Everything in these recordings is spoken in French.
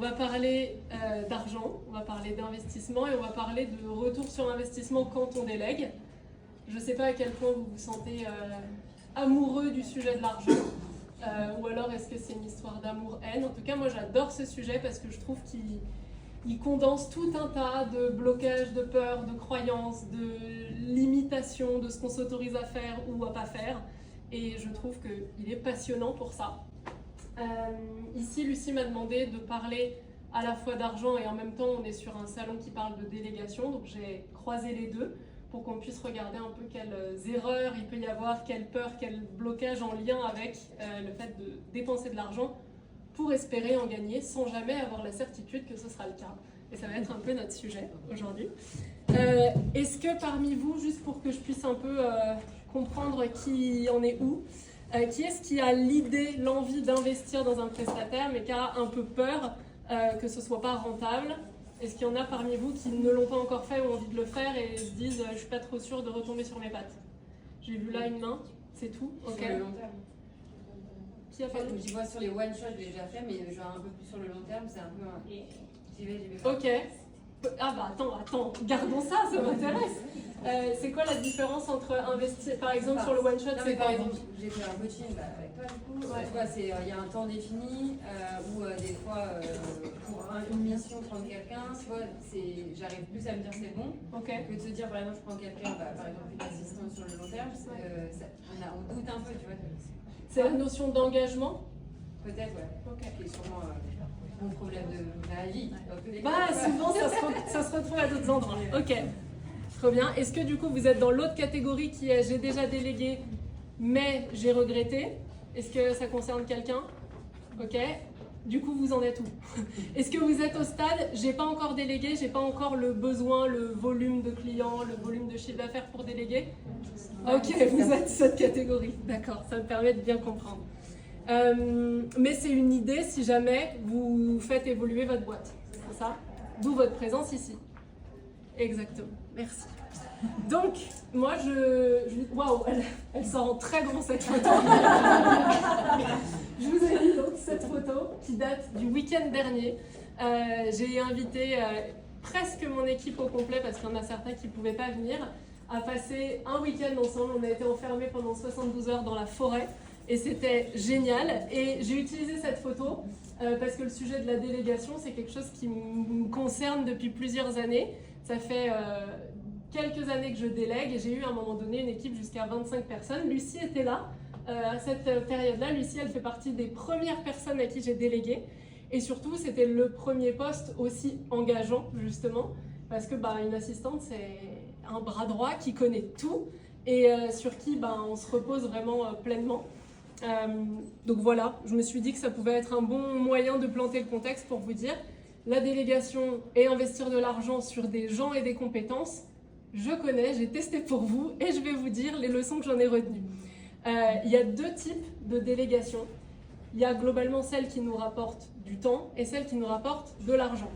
va parler d'argent, on va parler d'investissement et on va parler de retour sur investissement quand on délègue. Je ne sais pas à quel point vous vous sentez amoureux du sujet de l'argent ou alors est-ce que c'est une histoire d'amour-haine. En tout cas, moi j'adore ce sujet parce que je trouve qu'il condense tout un tas de blocages, de peurs, de croyances, de limitations, de ce qu'on s'autorise à faire ou à pas faire. Et je trouve qu'il est passionnant pour ça. Ici, Lucie m'a demandé de parler à la fois d'argent et en même temps, on est sur un salon qui parle de délégation. Donc j'ai croisé les deux pour qu'on puisse regarder un peu quelles erreurs il peut y avoir, quelles peurs, quels blocages en lien avec le fait de dépenser de l'argent pour espérer en gagner sans jamais avoir la certitude que ce sera le cas. Et ça va être un peu notre sujet aujourd'hui. Est-ce que parmi vous, juste pour que je puisse un peu comprendre qui en est où, qui est-ce qui a l'idée, l'envie d'investir dans un prestataire mais qui a un peu peur que ce ne soit pas rentable? Est-ce qu'il y en a parmi vous qui ne l'ont pas encore fait ou ont envie de le faire et se disent je ne suis pas trop sûre de retomber sur mes pattes? J'ai vu là une main, c'est tout. Ok. Sur le long terme. Qui a parlé? Je vois sur les one shot, je l'ai déjà fait, mais genre un peu plus sur le long terme, c'est un peu j'y vais pas. Ok. Ah bah attends, gardons ça, ça m'intéresse. C'est quoi la différence entre investir, par exemple sur le one shot, c'est par quoi? exemple, j'ai fait un coaching avec toi du coup. Ouais. Tu vois, il y a un temps défini où des fois pour une mission prendre quelqu'un, tu vois, j'arrive plus à me dire c'est bon que de se dire par exemple je prends quelqu'un, par exemple une assistante sur le long terme, on doute un peu, tu vois. C'est la notion d'engagement? Peut-être, ouais. Qui est sûrement mon problème de la vie. Bah souvent ça se retrouve à d'autres endroits. Ok, trop bien. Est-ce que du coup vous êtes dans l'autre catégorie qui est j'ai déjà délégué mais j'ai regretté? Est-ce que ça concerne quelqu'un? Ok. Du coup vous en êtes où? Est-ce que vous êtes au stade j'ai pas encore délégué, j'ai pas encore le besoin, le volume de clients, le volume de chiffre d'affaires pour déléguer? Ok, vous êtes cette catégorie. D'accord, ça me permet de bien comprendre. Mais c'est une idée si jamais vous faites évoluer votre boîte, c'est ça? D'où votre présence ici. Exactement, merci. Donc, moi waouh, elle sort en très grand cette photo. Je vous ai mis donc cette photo qui date du week-end dernier. J'ai invité presque mon équipe au complet parce qu'il y en a certains qui ne pouvaient pas venir, à passer un week-end ensemble. On a été enfermés pendant 72 heures dans la forêt. Et c'était génial. Et j'ai utilisé cette photo parce que le sujet de la délégation, c'est quelque chose qui me concerne depuis plusieurs années. Ça fait quelques années que je délègue et j'ai eu à un moment donné une équipe jusqu'à 25 personnes. Lucie était là à cette période-là. Lucie, elle fait partie des premières personnes à qui j'ai délégué. Et surtout, c'était le premier poste aussi engageant, justement, parce que une assistante, c'est un bras droit qui connaît tout et sur qui on se repose vraiment pleinement. Donc voilà, je me suis dit que ça pouvait être un bon moyen de planter le contexte pour vous dire la délégation et investir de l'argent sur des gens et des compétences, je connais, j'ai testé pour vous et je vais vous dire les leçons que j'en ai retenues. Il y a deux types de délégation. Il y a globalement celle qui nous rapporte du temps et celle qui nous rapporte de l'argent.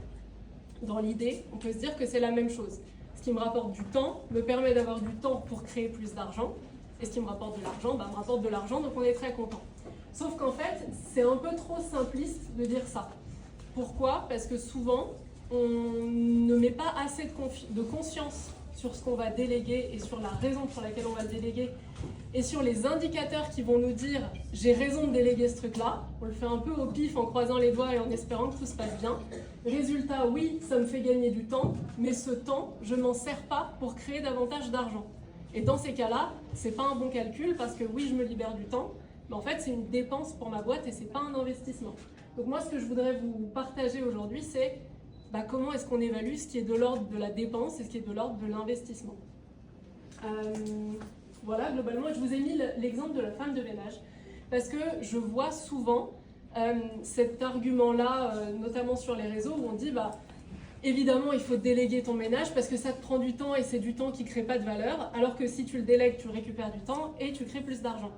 Dans l'idée, on peut se dire que c'est la même chose. Ce qui me rapporte du temps me permet d'avoir du temps pour créer plus d'argent. Et ce qui me rapporte de l'argent, me rapporte de l'argent, donc on est très content. Sauf qu'en fait, c'est un peu trop simpliste de dire ça. Pourquoi? Parce que souvent, on ne met pas assez de conscience sur ce qu'on va déléguer et sur la raison pour laquelle on va le déléguer et sur les indicateurs qui vont nous dire « j'ai raison de déléguer ce truc-là ». On le fait un peu au pif en croisant les doigts et en espérant que tout se passe bien. Résultat, oui, ça me fait gagner du temps, mais ce temps, je ne m'en sers pas pour créer davantage d'argent. Et dans ces cas-là, c'est pas un bon calcul parce que oui, je me libère du temps, mais en fait, c'est une dépense pour ma boîte et c'est pas un investissement. Donc moi, ce que je voudrais vous partager aujourd'hui, c'est comment est-ce qu'on évalue ce qui est de l'ordre de la dépense et ce qui est de l'ordre de l'investissement. Voilà, globalement, je vous ai mis l'exemple de la femme de ménage parce que je vois souvent cet argument-là, notamment sur les réseaux, où on dit évidemment, il faut déléguer ton ménage parce que ça te prend du temps et c'est du temps qui ne crée pas de valeur, alors que si tu le délègues, tu récupères du temps et tu crées plus d'argent.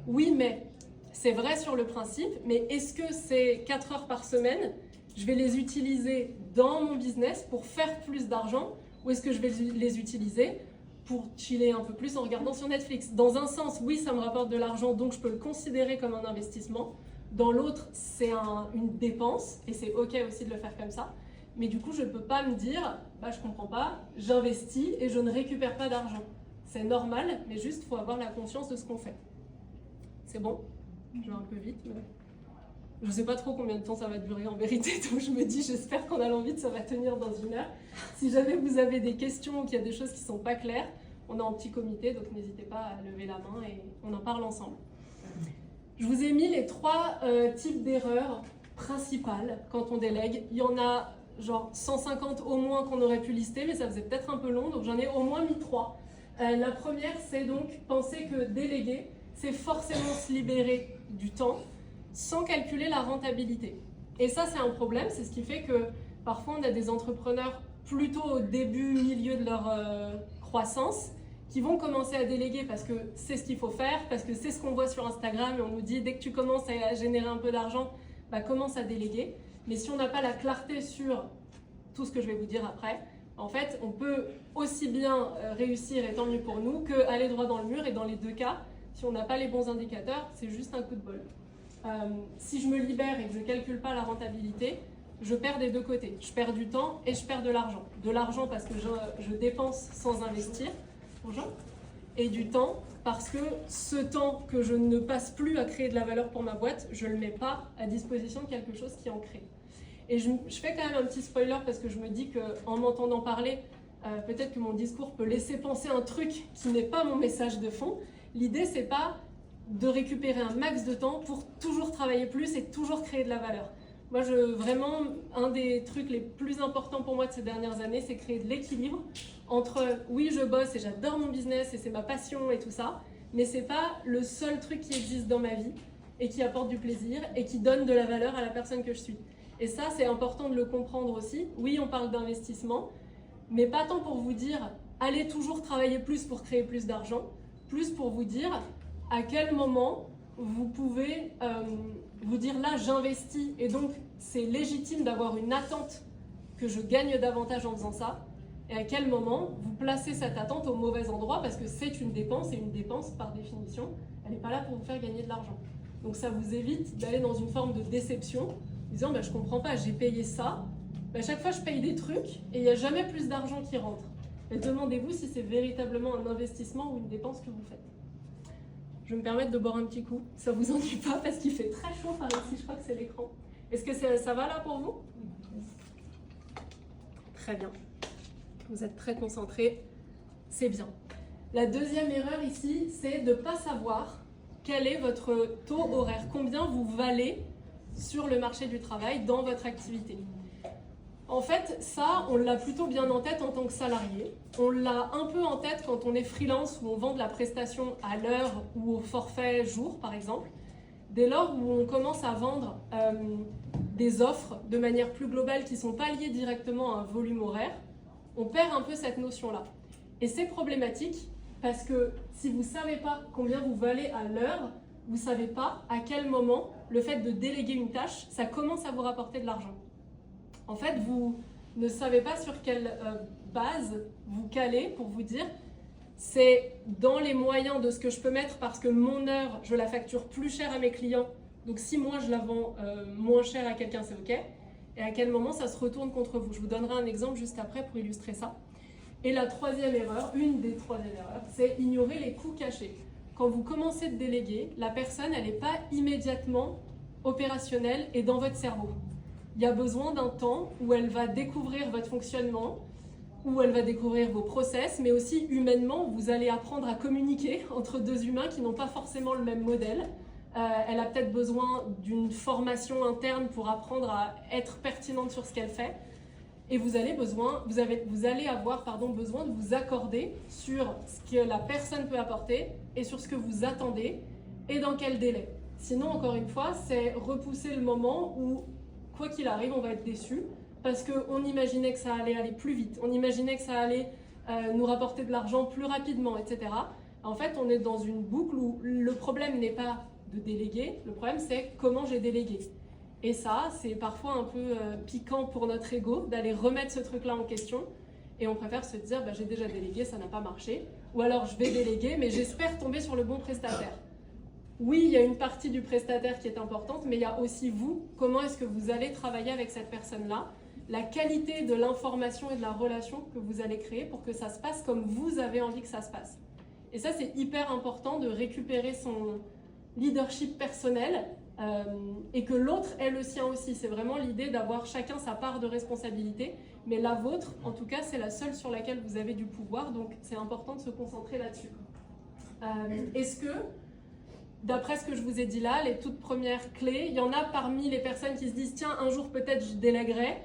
Oui, mais c'est vrai sur le principe, mais est-ce que ces 4 heures par semaine, je vais les utiliser dans mon business pour faire plus d'argent ou est-ce que je vais les utiliser pour chiller un peu plus en regardant sur Netflix? Dans un sens, oui, ça me rapporte de l'argent, donc je peux le considérer comme un investissement. Dans l'autre, c'est une dépense, et c'est OK aussi de le faire comme ça. Mais du coup, je ne peux pas me dire, bah, je ne comprends pas, j'investis et je ne récupère pas d'argent. C'est normal, mais juste, il faut avoir la conscience de ce qu'on fait. C'est bon? Je vais un peu vite, mais je ne sais pas trop combien de temps ça va durer en vérité, donc je me dis, j'espère qu'en allant vite, ça va tenir dans 1 heure. Si jamais vous avez des questions ou qu'il y a des choses qui ne sont pas claires, on est en petit comité, donc n'hésitez pas à lever la main et on en parle ensemble. Je vous ai mis les 3 types d'erreurs principales quand on délègue. Il y en a genre 150 au moins qu'on aurait pu lister, mais ça faisait peut-être un peu long, donc j'en ai au moins mis 3. La première, c'est donc penser que déléguer, c'est forcément se libérer du temps sans calculer la rentabilité. Et ça, c'est un problème, c'est ce qui fait que parfois on a des entrepreneurs plutôt au début, milieu de leur croissance, qui vont commencer à déléguer parce que c'est ce qu'il faut faire, parce que c'est ce qu'on voit sur Instagram et on nous dit dès que tu commences à générer un peu d'argent, bah, commence à déléguer. Mais si on n'a pas la clarté sur tout ce que je vais vous dire après, en fait, on peut aussi bien réussir, et tant mieux pour nous, qu'aller droit dans le mur. Et dans les 2 cas, si on n'a pas les bons indicateurs, c'est juste un coup de bol. Si je me libère et que je ne calcule pas la rentabilité, je perds des 2 côtés. Je perds du temps et je perds de l'argent. De l'argent parce que je dépense sans investir, et du temps parce que ce temps que je ne passe plus à créer de la valeur pour ma boîte, je ne le mets pas à disposition de quelque chose qui en crée. Et je fais quand même un petit spoiler parce que je me dis qu'en m'entendant parler, peut-être que mon discours peut laisser penser un truc qui n'est pas mon message de fond. L'idée, c'est pas de récupérer un max de temps pour toujours travailler plus et toujours créer de la valeur. Moi, vraiment, un des trucs les plus importants pour moi de ces dernières années, c'est créer de l'équilibre entre, oui, je bosse et j'adore mon business et c'est ma passion et tout ça, mais c'est pas le seul truc qui existe dans ma vie et qui apporte du plaisir et qui donne de la valeur à la personne que je suis. Et ça, c'est important de le comprendre aussi. Oui, on parle d'investissement, mais pas tant pour vous dire, allez toujours travailler plus pour créer plus d'argent, plus pour vous dire à quel moment vous pouvez vous dire là, j'investis et donc c'est légitime d'avoir une attente que je gagne davantage en faisant ça. Et à quel moment vous placez cette attente au mauvais endroit parce que c'est une dépense et une dépense par définition, elle n'est pas là pour vous faire gagner de l'argent. Donc ça vous évite d'aller dans une forme de déception, disant bah, je comprends pas, j'ai payé ça, bah, chaque fois je paye des trucs et il n'y a jamais plus d'argent qui rentre. Et demandez-vous si c'est véritablement un investissement ou une dépense que vous faites. Je vais me permettre de boire un petit coup, ça vous ennuie pas parce qu'il fait très chaud par ici, je crois que c'est l'écran. Est-ce que ça va là pour vous? Très bien. Vous êtes très concentrés, c'est bien. La deuxième erreur ici, c'est de ne pas savoir quel est votre taux horaire, combien vous valez sur le marché du travail dans votre activité. En fait, ça, on l'a plutôt bien en tête en tant que salarié. On l'a un peu en tête quand on est freelance où on vend de la prestation à l'heure ou au forfait jour, par exemple. Dès lors où on commence à vendre des offres de manière plus globale qui ne sont pas liées directement à un volume horaire, on perd un peu cette notion-là. Et c'est problématique parce que si vous ne savez pas combien vous valez à l'heure, vous ne savez pas à quel moment le fait de déléguer une tâche, ça commence à vous rapporter de l'argent. En fait, vous ne savez pas sur quelle base vous calez pour vous dire c'est dans les moyens de ce que je peux mettre parce que mon heure, je la facture plus cher à mes clients. Donc si moi je la vends moins cher à quelqu'un, c'est OK. Et à quel moment ça se retourne contre vous. Je vous donnerai un exemple juste après pour illustrer ça. Et la troisième erreur, une des troisièmes erreurs, c'est ignorer les coûts cachés. Quand vous commencez de déléguer, la personne, elle n'est pas immédiatement opérationnelle et dans votre cerveau. Il y a besoin d'un temps où elle va découvrir votre fonctionnement, où elle va découvrir vos process, mais aussi humainement, où vous allez apprendre à communiquer entre 2 humains qui n'ont pas forcément le même modèle. Elle a peut-être besoin d'une formation interne pour apprendre à être pertinente sur ce qu'elle fait. Et vous allez avoir besoin de vous accorder sur ce que la personne peut apporter et sur ce que vous attendez et dans quel délai. Sinon, encore une fois, c'est repousser le moment où, quoi qu'il arrive, on va être déçu parce qu'on imaginait que ça allait aller plus vite, on imaginait que ça allait nous rapporter de l'argent plus rapidement, etc. En fait, on est dans une boucle où le problème n'est pas de déléguer, le problème c'est comment j'ai délégué. Et ça, c'est parfois un peu piquant pour notre ego d'aller remettre ce truc-là en question et on préfère se dire bah, j'ai déjà délégué, ça n'a pas marché, ou alors je vais déléguer mais j'espère tomber sur le bon prestataire. oui, il y a une partie du prestataire qui est importante, mais il y a aussi vous, comment est-ce que vous allez travailler avec cette personne-là, la qualité de l'information et de la relation que vous allez créer pour que ça se passe comme vous avez envie que ça se passe. Et ça, c'est hyper important de récupérer son leadership personnel et que l'autre ait le sien aussi. C'est vraiment l'idée d'avoir chacun sa part de responsabilité, mais la vôtre, en tout cas, c'est la seule sur laquelle vous avez du pouvoir, donc c'est important de se concentrer là-dessus. Est-ce que, d'après ce que je vous ai dit là, les toutes premières clés, il y en a parmi les personnes qui se disent « Tiens, un jour peut-être je délèguerai »,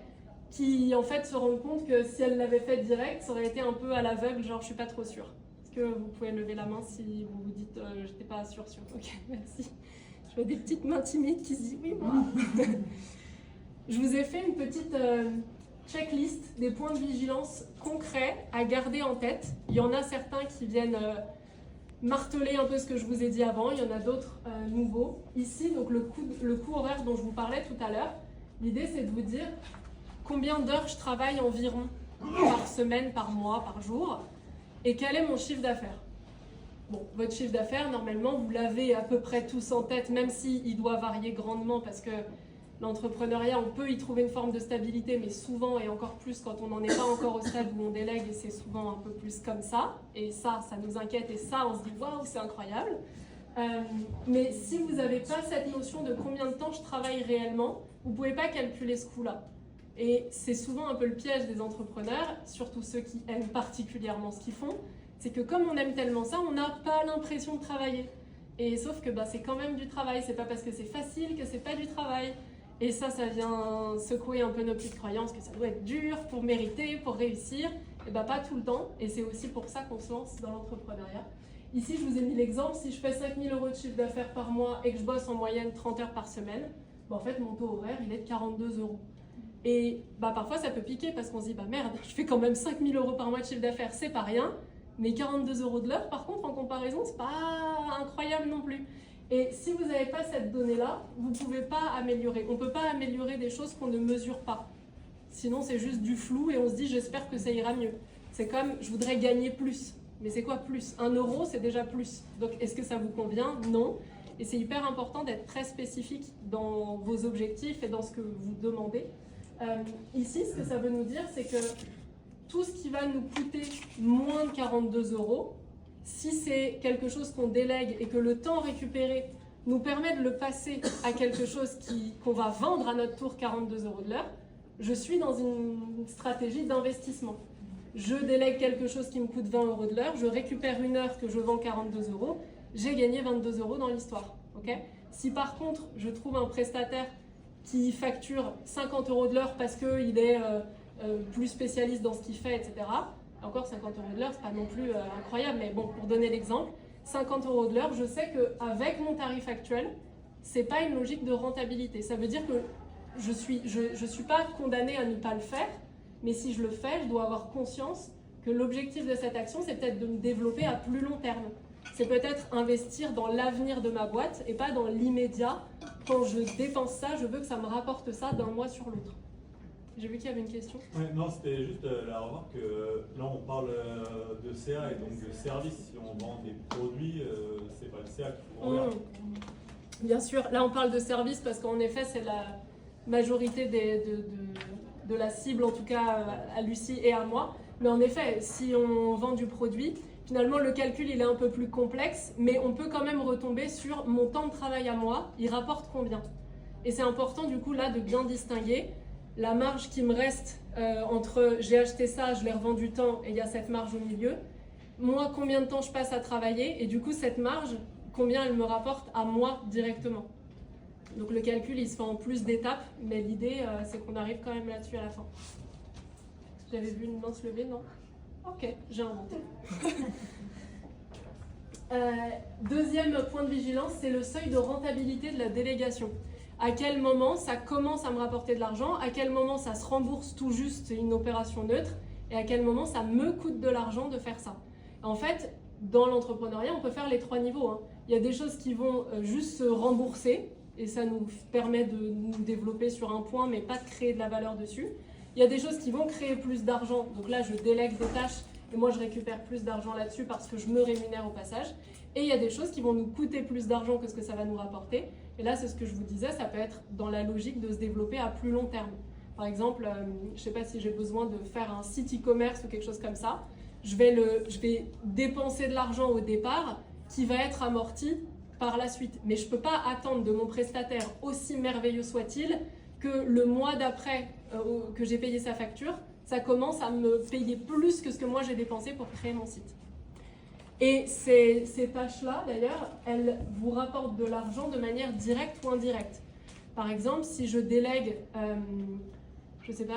qui en fait se rendent compte que si elles l'avaient fait direct, ça aurait été un peu à l'aveugle, genre je suis pas trop sûre. Est-ce que vous pouvez lever la main si vous vous dites « J'étais pas sûre ». Ok, merci. Je vois des petites mains timides qui se disent « Oui, moi ». Je vous ai fait une petite checklist des points de vigilance concrets à garder en tête. Il y en a certains qui viennent marteler un peu ce que je vous ai dit avant, il y en a d'autres nouveaux. Ici, donc le coût horaire dont je vous parlais tout à l'heure, l'idée c'est de vous dire combien d'heures je travaille environ par semaine, par mois, par jour, et quel est mon chiffre d'affaires. Bon, votre chiffre d'affaires, normalement, vous l'avez à peu près tous en tête, même s'il doit varier grandement, parce que l'entrepreneuriat, on peut y trouver une forme de stabilité, mais souvent, et encore plus quand on n'en est pas encore au stade où on délègue, et c'est souvent un peu plus comme ça, et ça nous inquiète, et ça, on se dit « Waouh, c'est incroyable !» Mais si vous n'avez pas cette notion de combien de temps je travaille réellement, vous ne pouvez pas calculer ce coût-là. Et c'est souvent un peu le piège des entrepreneurs, surtout ceux qui aiment particulièrement ce qu'ils font, c'est que comme on aime tellement ça, on n'a pas l'impression de travailler. Et sauf que c'est quand même du travail, c'est pas parce que c'est facile que c'est pas du travail. Et ça vient secouer un peu nos petites croyances que ça doit être dur pour mériter, pour réussir. Et pas tout le temps, et c'est aussi pour ça qu'on se lance dans l'entrepreneuriat. Ici, je vous ai mis l'exemple, si je fais 5 000 € de chiffre d'affaires par mois et que je bosse en moyenne 30 heures par semaine, en fait, mon taux horaire, il est de 42 €. Et parfois, ça peut piquer parce qu'on se dit, merde, je fais quand même 5 000 € par mois de chiffre d'affaires, c'est pas rien. Mais 42 € de l'heure, par contre, en comparaison, c'est pas incroyable non plus. Et si vous n'avez pas cette donnée-là, vous ne pouvez pas améliorer. On ne peut pas améliorer des choses qu'on ne mesure pas. Sinon, c'est juste du flou et on se dit, j'espère que ça ira mieux. C'est comme, je voudrais gagner plus. Mais c'est quoi plus? 1 €, c'est déjà plus. Donc, est-ce que ça vous convient? Non. Et c'est hyper important d'être très spécifique dans vos objectifs et dans ce que vous demandez. Ici, ce que ça veut nous dire, c'est que tout ce qui va nous coûter moins de 42 €, si c'est quelque chose qu'on délègue et que le temps récupéré nous permet de le passer à quelque chose qu'on va vendre à notre tour 42 € de l'heure, je suis dans une stratégie d'investissement. Je délègue quelque chose qui me coûte 20 € de l'heure, je récupère une heure que je vends 42 €, j'ai gagné 22 € dans l'histoire. Okay, si par contre, je trouve un prestataire qui facture 50 € de l'heure parce qu'il est plus spécialiste dans ce qu'il fait, etc. Encore 50 € de l'heure, c'est pas non plus incroyable, mais bon, pour donner l'exemple, 50 € de l'heure, je sais qu'avec mon tarif actuel, c'est pas une logique de rentabilité. Ça veut dire que je suis pas condamnée à ne pas le faire, mais si je le fais, je dois avoir conscience que l'objectif de cette action, c'est peut-être de me développer à plus long terme. C'est peut-être investir dans l'avenir de ma boîte et pas dans l'immédiat. Quand je dépense ça, je veux que ça me rapporte ça d'un mois sur l'autre. J'ai vu qu'il y avait une question. Ouais, non, c'était juste la remarque que là on parle de CA et donc de service. Si on vend des produits, c'est pas le CA qu'il faut vendre. Bien sûr, là on parle de service parce qu'en effet c'est la majorité de la cible, en tout cas à Lucie et à moi. Mais en effet, si on vend du produit, finalement le calcul il est un peu plus complexe, mais on peut quand même retomber sur mon temps de travail à moi, il rapporte combien. Et c'est important du coup là de bien distinguer la marge qui me reste entre j'ai acheté ça, je l'ai revendu tant et il y a cette marge au milieu. Moi, combien de temps je passe à travailler et du coup cette marge, combien elle me rapporte à moi directement. Donc le calcul il se fait en plus d'étapes, mais l'idée c'est qu'on arrive quand même là-dessus à la fin. J'avais vu une main se lever, non? Ok, j'ai inventé. Deuxième point de vigilance, c'est le seuil de rentabilité de la délégation. À quel moment ça commence à me rapporter de l'argent, à quel moment ça se rembourse tout juste, c'est une opération neutre, et à quel moment ça me coûte de l'argent de faire ça. En fait, dans l'entrepreneuriat, on peut faire les 3 niveaux. Hein. Il y a des choses qui vont juste se rembourser, et ça nous permet de nous développer sur un point, mais pas de créer de la valeur dessus. Il y a des choses qui vont créer plus d'argent, donc là je délègue des tâches et moi je récupère plus d'argent là-dessus parce que je me rémunère au passage. Et il y a des choses qui vont nous coûter plus d'argent que ce que ça va nous rapporter. Et là, c'est ce que je vous disais, ça peut être dans la logique de se développer à plus long terme. Par exemple, je ne sais pas si j'ai besoin de faire un site e-commerce ou quelque chose comme ça. Je vais dépenser de l'argent au départ qui va être amorti par la suite. Mais je ne peux pas attendre de mon prestataire, aussi merveilleux soit-il, que le mois d'après que j'ai payé sa facture, ça commence à me payer plus que ce que moi j'ai dépensé pour créer mon site. Et ces tâches-là, d'ailleurs, elles vous rapportent de l'argent de manière directe ou indirecte. Par exemple, si je délègue,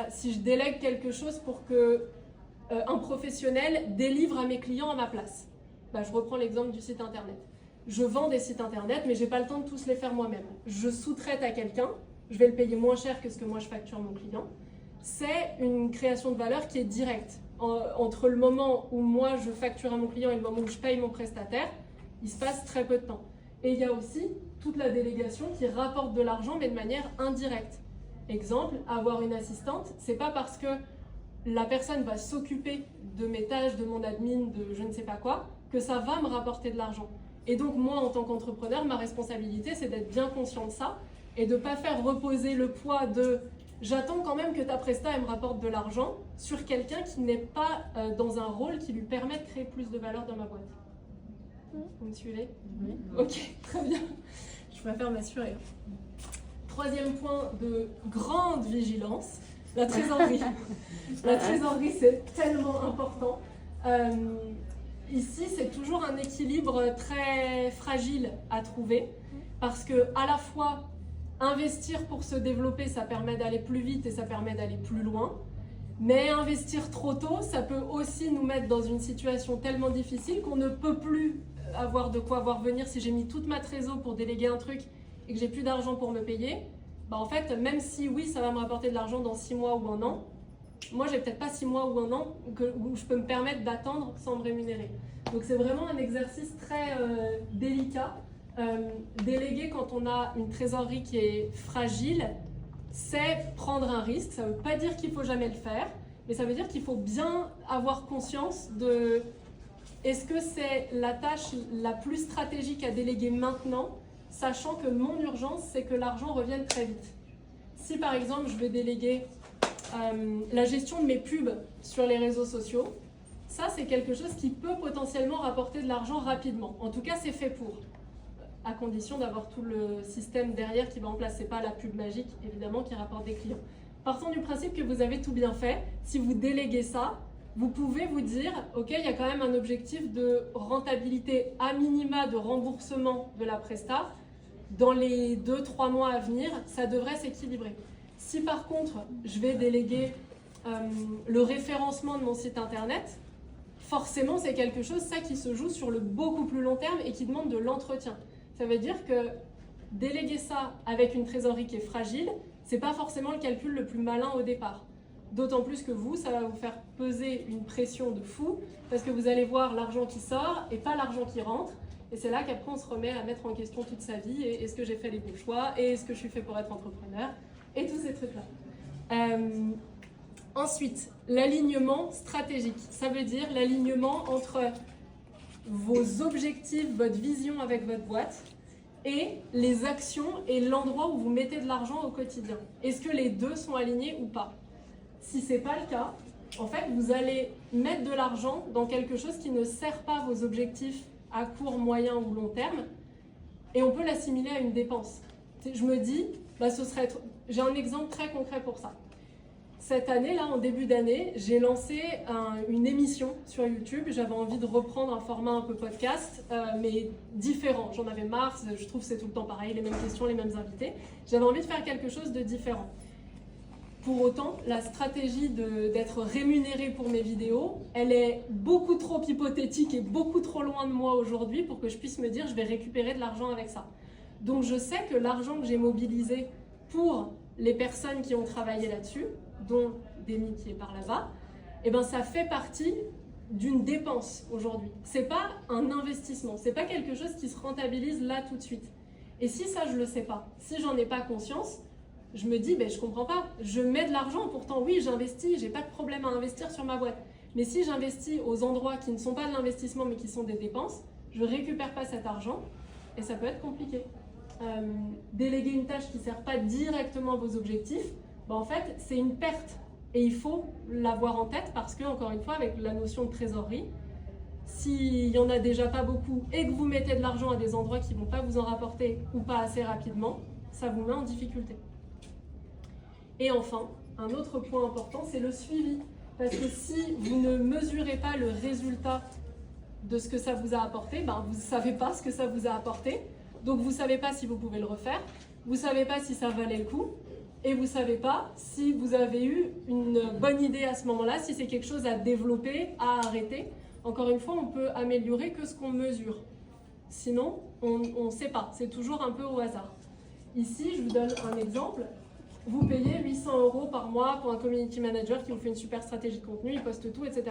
si je délègue quelque chose pour que un professionnel délivre à mes clients à ma place. Je reprends l'exemple du site internet. Je vends des sites internet, mais je n'ai pas le temps de tous les faire moi-même. Je sous-traite à quelqu'un, je vais le payer moins cher que ce que moi je facture mon client. C'est une création de valeur qui est directe. Entre le moment où moi je facture à mon client et le moment où je paye mon prestataire, il se passe très peu de temps. Et il y a aussi toute la délégation qui rapporte de l'argent, mais de manière indirecte. Exemple, avoir une assistante, c'est pas parce que la personne va s'occuper de mes tâches, de mon admin, de je ne sais pas quoi, que ça va me rapporter de l'argent. Et donc moi, en tant qu'entrepreneur, ma responsabilité, c'est d'être bien conscient de ça et de ne pas faire reposer le poids de « j'attends quand même que ta presta elle me rapporte de l'argent » sur quelqu'un qui n'est pas dans un rôle qui lui permet de créer plus de valeur dans ma boîte. Vous me suivez? Oui. Ok, très bien. Je préfère m'assurer. Troisième point de grande vigilance, la trésorerie. La trésorerie, c'est tellement important. Ici, c'est toujours un équilibre très fragile à trouver parce que à la fois, investir pour se développer, ça permet d'aller plus vite et ça permet d'aller plus loin. Mais investir trop tôt, ça peut aussi nous mettre dans une situation tellement difficile qu'on ne peut plus avoir de quoi voir venir. Si j'ai mis toute ma trésor pour déléguer un truc et que j'ai plus d'argent pour me payer, en fait, même si oui, ça va me rapporter de l'argent dans 6 mois ou un an, moi, j'ai peut-être pas 6 mois ou un an où je peux me permettre d'attendre sans me rémunérer. Donc, c'est vraiment un exercice très délicat. Déléguer quand on a une trésorerie qui est fragile, c'est prendre un risque. Ça ne veut pas dire qu'il ne faut jamais le faire, mais ça veut dire qu'il faut bien avoir conscience de est-ce que c'est la tâche la plus stratégique à déléguer maintenant, sachant que mon urgence, c'est que l'argent revienne très vite. Si par exemple, je vais déléguer la gestion de mes pubs sur les réseaux sociaux, ça c'est quelque chose qui peut potentiellement rapporter de l'argent rapidement. En tout cas, c'est fait pour, à condition d'avoir tout le système derrière qui va en place. C'est pas la pub magique, évidemment, qui rapporte des clients. Partons du principe que vous avez tout bien fait. Si vous déléguez ça, vous pouvez vous dire, ok, il y a quand même un objectif de rentabilité à minima de remboursement de la presta. Dans les 2-3 mois à venir, ça devrait s'équilibrer. Si par contre, je vais déléguer le référencement de mon site internet, forcément, c'est quelque chose, ça qui se joue sur le beaucoup plus long terme et qui demande de l'entretien. Ça veut dire que déléguer ça avec une trésorerie qui est fragile, c'est pas forcément le calcul le plus malin au départ. D'autant plus que vous, ça va vous faire peser une pression de fou parce que vous allez voir l'argent qui sort et pas l'argent qui rentre. Et c'est là qu'après, on se remet à mettre en question toute sa vie. Et est-ce que j'ai fait les bons choix? Et est-ce que je suis fait pour être entrepreneur? Et tous ces trucs-là. Ensuite, l'alignement stratégique. Ça veut dire l'alignement entre vos objectifs, votre vision avec votre boîte et les actions et l'endroit où vous mettez de l'argent au quotidien. Est-ce que les deux sont alignés ou pas? Si ce n'est pas le cas, en fait, vous allez mettre de l'argent dans quelque chose qui ne sert pas vos objectifs à court, moyen ou long terme et on peut l'assimiler à une dépense. Je me dis, j'ai un exemple très concret pour ça. Cette année, là, en début d'année, j'ai lancé une émission sur YouTube. J'avais envie de reprendre un format un peu podcast, mais différent. J'en avais marre, je trouve que c'est tout le temps pareil, les mêmes questions, les mêmes invités. J'avais envie de faire quelque chose de différent. Pour autant, la stratégie d'être rémunérée pour mes vidéos, elle est beaucoup trop hypothétique et beaucoup trop loin de moi aujourd'hui pour que je puisse me dire je vais récupérer de l'argent avec ça. Donc je sais que l'argent que j'ai mobilisé pour les personnes qui ont travaillé là-dessus, dont Demi qui est par là-bas, eh ben ça fait partie d'une dépense aujourd'hui. C'est pas un investissement, c'est pas quelque chose qui se rentabilise là tout de suite. Et si ça je le sais pas, si j'en ai pas conscience, je me dis je comprends pas, je mets de l'argent, pourtant oui j'investis, j'ai pas de problème à investir sur ma boîte. Mais si j'investis aux endroits qui ne sont pas de l'investissement mais qui sont des dépenses, je ne récupère pas cet argent et ça peut être compliqué. Déléguer une tâche qui ne sert pas directement à vos objectifs, en fait, c'est une perte. Et il faut l'avoir en tête parce que, encore une fois, avec la notion de trésorerie, s'il n'y en a déjà pas beaucoup et que vous mettez de l'argent à des endroits qui ne vont pas vous en rapporter ou pas assez rapidement, ça vous met en difficulté. Et enfin, un autre point important, c'est le suivi. Parce que si vous ne mesurez pas le résultat de ce que ça vous a apporté, vous ne savez pas ce que ça vous a apporté. Donc vous ne savez pas si vous pouvez le refaire, vous ne savez pas si ça valait le coup, et vous ne savez pas si vous avez eu une bonne idée à ce moment-là, si c'est quelque chose à développer, à arrêter. Encore une fois, on peut améliorer que ce qu'on mesure. Sinon, on ne sait pas, c'est toujours un peu au hasard. Ici, je vous donne un exemple. Vous payez 800 € par mois pour un community manager qui vous fait une super stratégie de contenu, il poste tout, etc.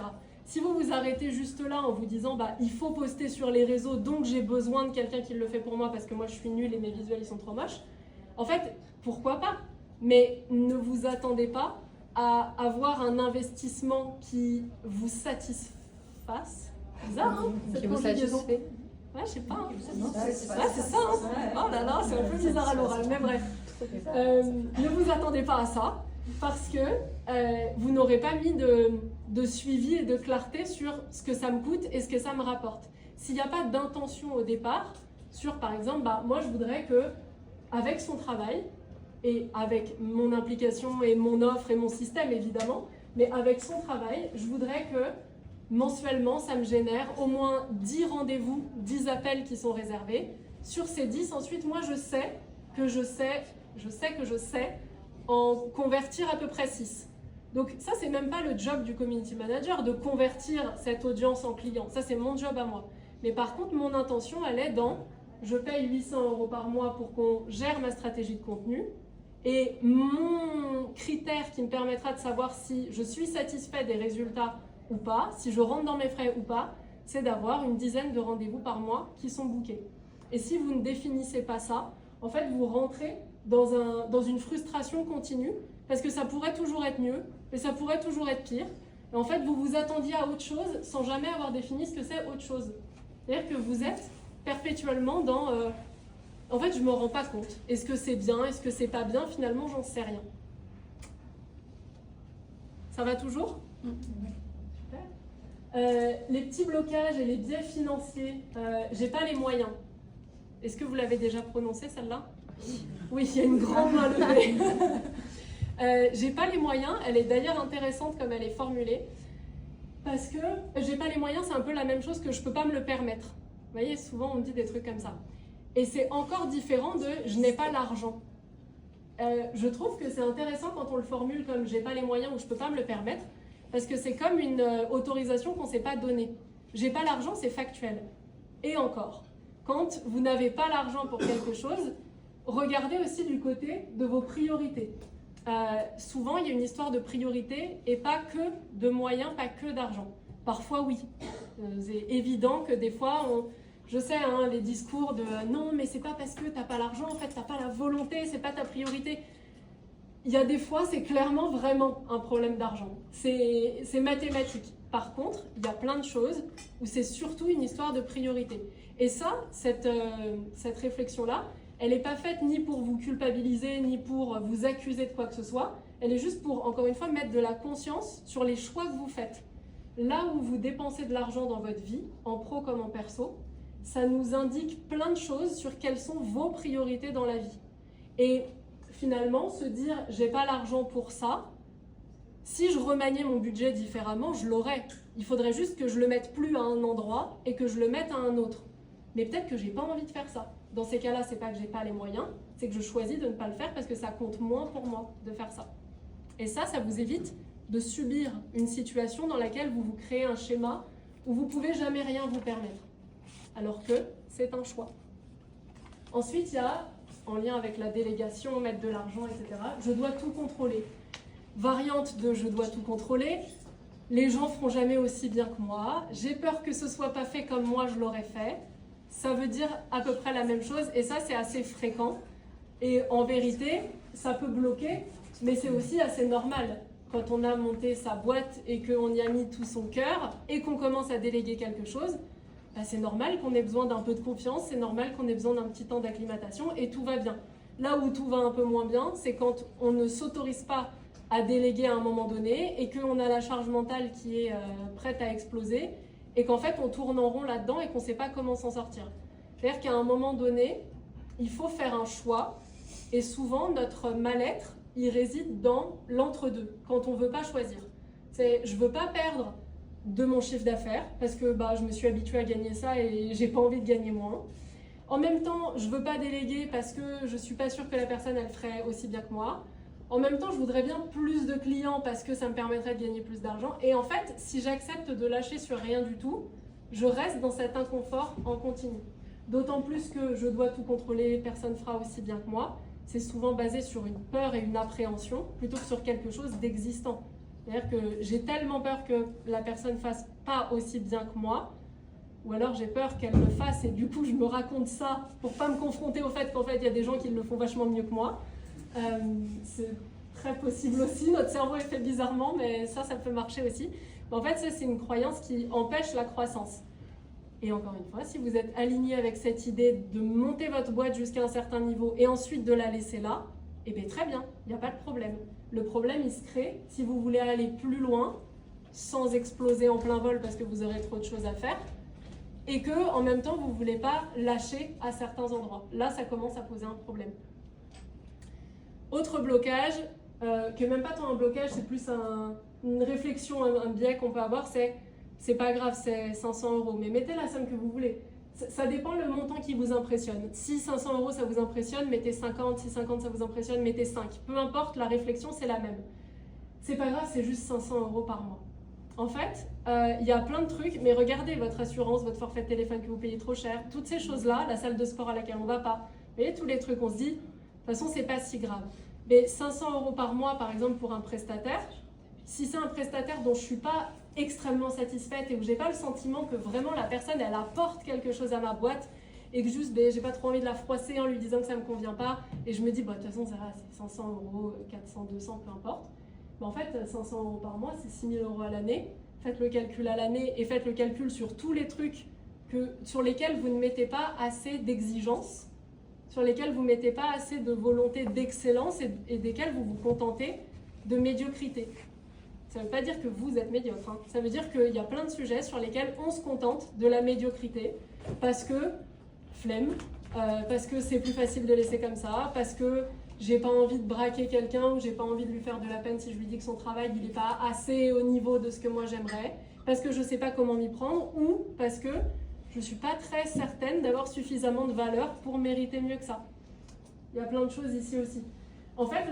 Si vous vous arrêtez juste là en vous disant il faut poster sur les réseaux, donc j'ai besoin de quelqu'un qui le fait pour moi parce que moi je suis nulle et mes visuels ils sont trop moches, en fait, pourquoi pas? Mais ne vous attendez pas à avoir un investissement qui vous satisfasse. Bizarre, hein, cette conjugaison. Ouais, je sais pas. Hein. Ouais, c'est ça. Hein. Oh là là, c'est un peu bizarre à l'oral, mais bref. Ne vous attendez pas à ça, parce que vous n'aurez pas mis de suivi et de clarté sur ce que ça me coûte et ce que ça me rapporte. S'il n'y a pas d'intention au départ, sur par exemple, moi je voudrais que, avec son travail, et avec mon implication et mon offre et mon système évidemment, mais avec son travail, je voudrais que mensuellement, ça me génère au moins 10 rendez-vous, 10 appels qui sont réservés. Sur ces 10, ensuite, moi, je sais que je sais en convertir à peu près 6. Donc ça, c'est même pas le job du community manager de convertir cette audience en client. Ça, c'est mon job à moi. Mais par contre, mon intention, elle est dans je paye 800 € par mois pour qu'on gère ma stratégie de contenu. Et mon critère qui me permettra de savoir si je suis satisfait des résultats ou pas, si je rentre dans mes frais ou pas, c'est d'avoir une dizaine de rendez-vous par mois qui sont bookés. Et si vous ne définissez pas ça, en fait, vous rentrez dans une frustration continue parce que ça pourrait toujours être mieux, mais ça pourrait toujours être pire. Et en fait, vous vous attendiez à autre chose sans jamais avoir défini ce que c'est autre chose. C'est-à-dire que vous êtes perpétuellement dans en fait, je ne me rends pas compte. Est-ce que c'est bien? Est-ce que c'est pas bien? Finalement, j'en sais rien. Ça va toujours? Les petits blocages et les biais financiers, j'ai pas les moyens. Est-ce que vous l'avez déjà prononcé celle-là? Oui, il y a une grande main levée. J'ai pas les moyens, elle est d'ailleurs intéressante comme elle est formulée, parce que j'ai pas les moyens, c'est un peu la même chose que je peux pas me le permettre. Vous voyez, souvent on me dit des trucs comme ça. Et c'est encore différent de je n'ai pas l'argent. Je trouve que c'est intéressant quand on le formule comme j'ai pas les moyens ou je peux pas me le permettre, parce que c'est comme une autorisation qu'on ne s'est pas donnée. J'ai pas l'argent, c'est factuel. Et encore, quand vous n'avez pas l'argent pour quelque chose, regardez aussi du côté de vos priorités. Souvent, il y a une histoire de priorité et pas que de moyens, pas que d'argent. Parfois, oui. C'est évident que des fois, je sais, hein, les discours de non, mais c'est pas parce que t'as pas l'argent, en fait, t'as pas la volonté, c'est pas ta priorité. Il y a des fois, c'est clairement vraiment un problème d'argent. C'est mathématique. Par contre, il y a plein de choses où c'est surtout une histoire de priorité. Et ça, cette réflexion-là, elle n'est pas faite ni pour vous culpabiliser, ni pour vous accuser de quoi que ce soit. Elle est juste pour, encore une fois, mettre de la conscience sur les choix que vous faites. Là où vous dépensez de l'argent dans votre vie, en pro comme en perso, ça nous indique plein de choses sur quelles sont vos priorités dans la vie. Et finalement, se dire « j'ai pas l'argent pour ça », si je remaniais mon budget différemment, je l'aurais. Il faudrait juste que je le mette plus à un endroit et que je le mette à un autre. Mais peut-être que j'ai pas envie de faire ça. Dans ces cas-là, c'est pas que j'ai pas les moyens, c'est que je choisis de ne pas le faire parce que ça compte moins pour moi de faire ça. Et ça vous évite de subir une situation dans laquelle vous vous créez un schéma où vous pouvez jamais rien vous permettre. Alors que c'est un choix. Ensuite, il y a, en lien avec la délégation, mettre de l'argent, etc., je dois tout contrôler. Variante de je dois tout contrôler, les gens feront jamais aussi bien que moi, j'ai peur que ce soit pas fait comme moi je l'aurais fait. Ça veut dire à peu près la même chose et ça c'est assez fréquent. Et en vérité, ça peut bloquer, mais c'est aussi assez normal. quand on a monté sa boîte et qu'on y a mis tout son cœur et qu'on commence à déléguer quelque chose, bah c'est normal qu'on ait besoin d'un peu de confiance, c'est normal qu'on ait besoin d'un petit temps d'acclimatation et tout va bien. Là où tout va un peu moins bien, c'est quand on ne s'autorise pas à déléguer à un moment donné et qu'on a la charge mentale qui est prête à exploser et qu'en fait on tourne en rond là-dedans et qu'on ne sait pas comment s'en sortir. C'est-à-dire qu'à un moment donné, il faut faire un choix et souvent notre mal-être, il réside dans l'entre-deux, quand on ne veut pas choisir. Je ne veux pas perdre de mon chiffre d'affaires parce que je me suis habituée à gagner ça et j'ai pas envie de gagner moins. En même temps, je ne veux pas déléguer parce que je ne suis pas sûre que la personne elle ferait aussi bien que moi. En même temps, je voudrais bien plus de clients parce que ça me permettrait de gagner plus d'argent. Et en fait, si j'accepte de lâcher sur rien du tout, je reste dans cet inconfort en continu. D'autant plus que je dois tout contrôler, personne fera aussi bien que moi. C'est souvent basé sur une peur et une appréhension plutôt que sur quelque chose d'existant. C'est-à-dire que j'ai tellement peur que la personne fasse pas aussi bien que moi, ou alors j'ai peur qu'elle le fasse et du coup je me raconte ça pour pas me confronter au fait qu'en fait il y a des gens qui le font vachement mieux que moi. C'est très possible aussi, notre cerveau est fait bizarrement, mais ça peut marcher aussi. Mais en fait, ça c'est une croyance qui empêche la croissance. Et encore une fois, si vous êtes aligné avec cette idée de monter votre boîte jusqu'à un certain niveau et ensuite de la laisser là, eh bien très bien, il n'y a pas de problème. Le problème, il se crée si vous voulez aller plus loin, sans exploser en plein vol parce que vous aurez trop de choses à faire, et que en même temps, vous ne voulez pas lâcher à certains endroits. Là, ça commence à poser un problème. Autre blocage, qui n'est même pas tant un blocage, c'est plus une réflexion, un biais qu'on peut avoir, c'est pas grave, c'est 500 €, mais mettez la somme que vous voulez. Ça dépend le montant qui vous impressionne. Si 500 € ça vous impressionne, mettez 50, si 50 ça vous impressionne, mettez 5. Peu importe, la réflexion c'est la même. C'est pas grave, c'est juste 500 € par mois. En fait, il y a plein de trucs, mais regardez votre assurance, votre forfait de téléphone que vous payez trop cher, toutes ces choses-là, la salle de sport à laquelle on va pas, vous voyez, tous les trucs, on se dit, de toute façon c'est pas si grave. Mais 500 € par mois, par exemple, pour un prestataire, si c'est un prestataire dont je ne suis pas extrêmement satisfaite et où je n'ai pas le sentiment que vraiment la personne, elle apporte quelque chose à ma boîte et que juste, j'ai pas trop envie de la froisser en lui disant que ça ne me convient pas et je me dis, de toute façon, ça va, c'est 500 €, 400, 200, peu importe. Mais en fait, 500 € par mois, c'est 6 000 € à l'année. Faites le calcul à l'année et faites le calcul sur tous les trucs sur lesquels vous ne mettez pas assez d'exigence, sur lesquels vous ne mettez pas assez de volonté d'excellence et desquels vous vous contentez de médiocrité. Ça ne veut pas dire que vous êtes médiocre, hein. Ça veut dire qu'il y a plein de sujets sur lesquels on se contente de la médiocrité parce que flemme, parce que c'est plus facile de laisser comme ça, parce que j'ai pas envie de braquer quelqu'un ou j'ai pas envie de lui faire de la peine si je lui dis que son travail il n'est pas assez au niveau de ce que moi j'aimerais, parce que je ne sais pas comment m'y prendre ou parce que je ne suis pas très certaine d'avoir suffisamment de valeur pour mériter mieux que ça. Il y a plein de choses ici aussi. En fait,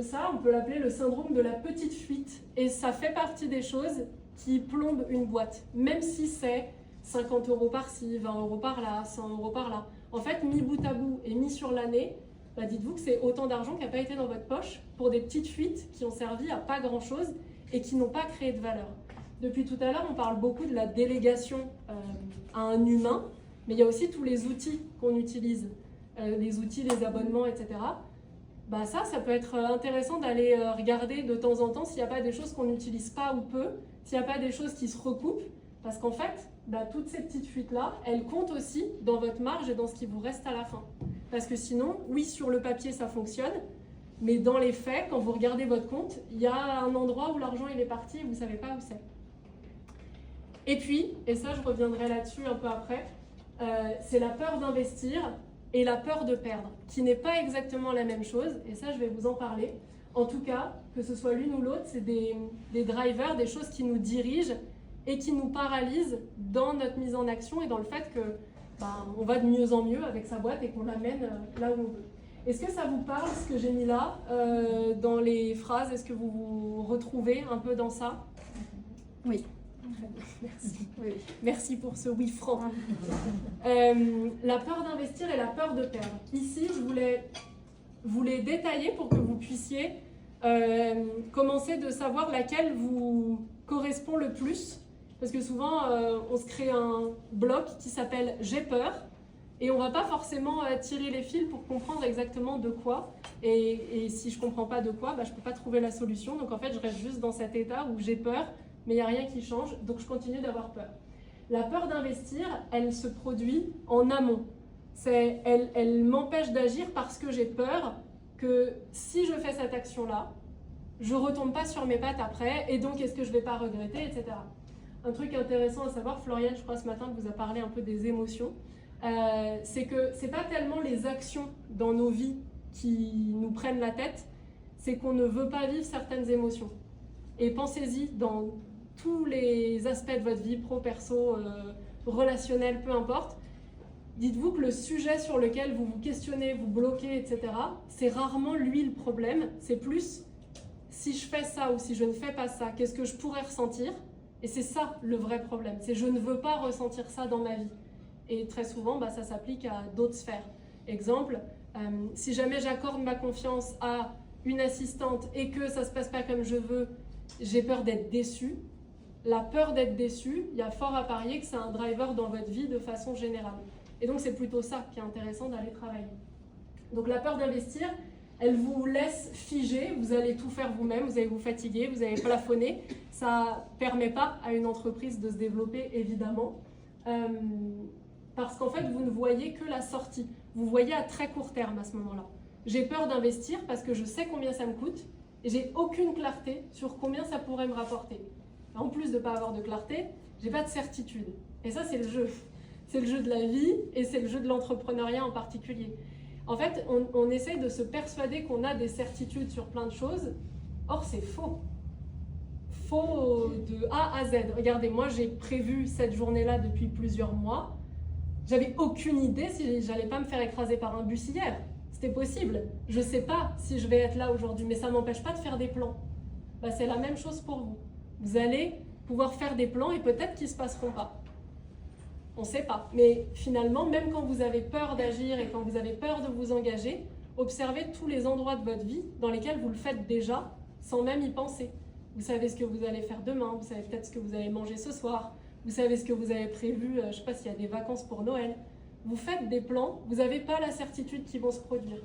ça, on peut l'appeler le syndrome de la petite fuite. Et ça fait partie des choses qui plombent une boîte. Même si c'est 50 € par-ci, 20 € par-là, 100 € par-là. En fait, mis bout à bout et mis sur l'année, dites-vous que c'est autant d'argent qui n'a pas été dans votre poche pour des petites fuites qui ont servi à pas grand-chose et qui n'ont pas créé de valeur. Depuis tout à l'heure, on parle beaucoup de la délégation à un humain, mais il y a aussi tous les outils qu'on utilise. Les outils, les abonnements, etc. Ça peut être intéressant d'aller regarder de temps en temps s'il n'y a pas des choses qu'on n'utilise pas ou peu, s'il n'y a pas des choses qui se recoupent, parce qu'en fait, toutes ces petites fuites-là, elles comptent aussi dans votre marge et dans ce qui vous reste à la fin. Parce que sinon, oui, sur le papier, ça fonctionne, mais dans les faits, quand vous regardez votre compte, il y a un endroit où l'argent il est parti et vous ne savez pas où c'est. Et puis, et ça je reviendrai là-dessus un peu après, c'est la peur d'investir et la peur de perdre, qui n'est pas exactement la même chose, et ça je vais vous en parler. En tout cas, que ce soit l'une ou l'autre, c'est des drivers, des choses qui nous dirigent et qui nous paralysent dans notre mise en action et dans le fait que on va de mieux en mieux avec sa boîte et qu'on l'amène là où on veut. Est-ce que ça vous parle, ce que j'ai mis là, dans les phrases? Est-ce que vous vous retrouvez un peu dans ça? Oui. Merci. Oui. Merci pour ce oui franc. La peur d'investir et la peur de perdre. Ici, je voulais vous les détailler pour que vous puissiez commencer de savoir laquelle vous correspond le plus. Parce que souvent, on se crée un bloc qui s'appelle « j'ai peur ». Et on va pas forcément tirer les fils pour comprendre exactement de quoi. Et si je comprends pas de quoi, je peux pas trouver la solution. Donc en fait, je reste juste dans cet état où j'ai peur, mais il n'y a rien qui change, donc je continue d'avoir peur. La peur d'investir, elle se produit en amont. Elle m'empêche d'agir parce que j'ai peur que si je fais cette action-là, je ne retombe pas sur mes pattes après, et donc est-ce que je ne vais pas regretter, etc. Un truc intéressant à savoir, Floriane, je crois ce matin, vous a parlé un peu des émotions, c'est que ce n'est pas tellement les actions dans nos vies qui nous prennent la tête, c'est qu'on ne veut pas vivre certaines émotions. Et pensez-y dans tous les aspects de votre vie, pro, perso, relationnel, peu importe. Dites-vous que le sujet sur lequel vous vous questionnez, vous bloquez, etc., c'est rarement lui le problème, c'est plus si je fais ça ou si je ne fais pas ça, qu'est-ce que je pourrais ressentir? Et c'est ça le vrai problème, c'est je ne veux pas ressentir ça dans ma vie. Et très souvent, ça s'applique à d'autres sphères. Exemple, si jamais j'accorde ma confiance à une assistante et que ça ne se passe pas comme je veux, j'ai peur d'être déçue. La peur d'être déçue, il y a fort à parier que c'est un driver dans votre vie de façon générale. Et donc c'est plutôt ça qui est intéressant d'aller travailler. Donc la peur d'investir, elle vous laisse figer, vous allez tout faire vous-même, vous allez vous fatiguer, vous allez plafonner. Ça ne permet pas à une entreprise de se développer, évidemment, parce qu'en fait, vous ne voyez que la sortie. Vous voyez à très court terme à ce moment-là. J'ai peur d'investir parce que je sais combien ça me coûte et j'ai aucune clarté sur combien ça pourrait me rapporter. En plus de ne pas avoir de clarté, j'ai pas de certitude. Et ça, c'est le jeu. C'est le jeu de la vie et c'est le jeu de l'entrepreneuriat en particulier. En fait, on essaye de se persuader qu'on a des certitudes sur plein de choses. Or, c'est faux. Faux de A à Z. Regardez, moi, j'ai prévu cette journée-là depuis plusieurs mois. J'avais aucune idée si j'allais pas me faire écraser par un bus hier. C'était possible. Je sais pas si je vais être là aujourd'hui, mais ça m'empêche pas de faire des plans. C'est la même chose pour vous. Vous allez pouvoir faire des plans et peut-être qu'ils ne se passeront pas. On ne sait pas. Mais finalement, même quand vous avez peur d'agir et quand vous avez peur de vous engager, observez tous les endroits de votre vie dans lesquels vous le faites déjà sans même y penser. Vous savez ce que vous allez faire demain, vous savez peut-être ce que vous allez manger ce soir, vous savez ce que vous avez prévu, je ne sais pas s'il y a des vacances pour Noël. Vous faites des plans, vous n'avez pas la certitude qu'ils vont se produire.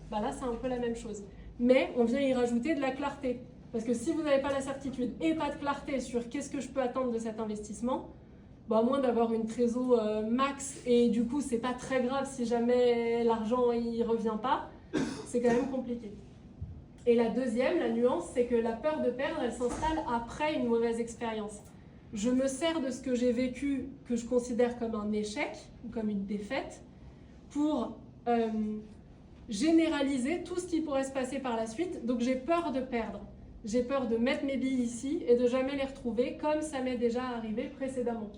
Là, c'est un peu la même chose. Mais on vient y rajouter de la clarté. Parce que si vous n'avez pas la certitude et pas de clarté sur qu'est-ce que je peux attendre de cet investissement, à moins d'avoir une trésor max et du coup c'est pas très grave si jamais l'argent il revient pas, c'est quand même compliqué. Et la deuxième, la nuance, c'est que la peur de perdre, elle s'installe après une mauvaise expérience. Je me sers de ce que j'ai vécu, que je considère comme un échec ou comme une défaite, pour généraliser tout ce qui pourrait se passer par la suite. Donc j'ai peur de perdre. J'ai peur de mettre mes billes ici et de jamais les retrouver comme ça m'est déjà arrivé précédemment.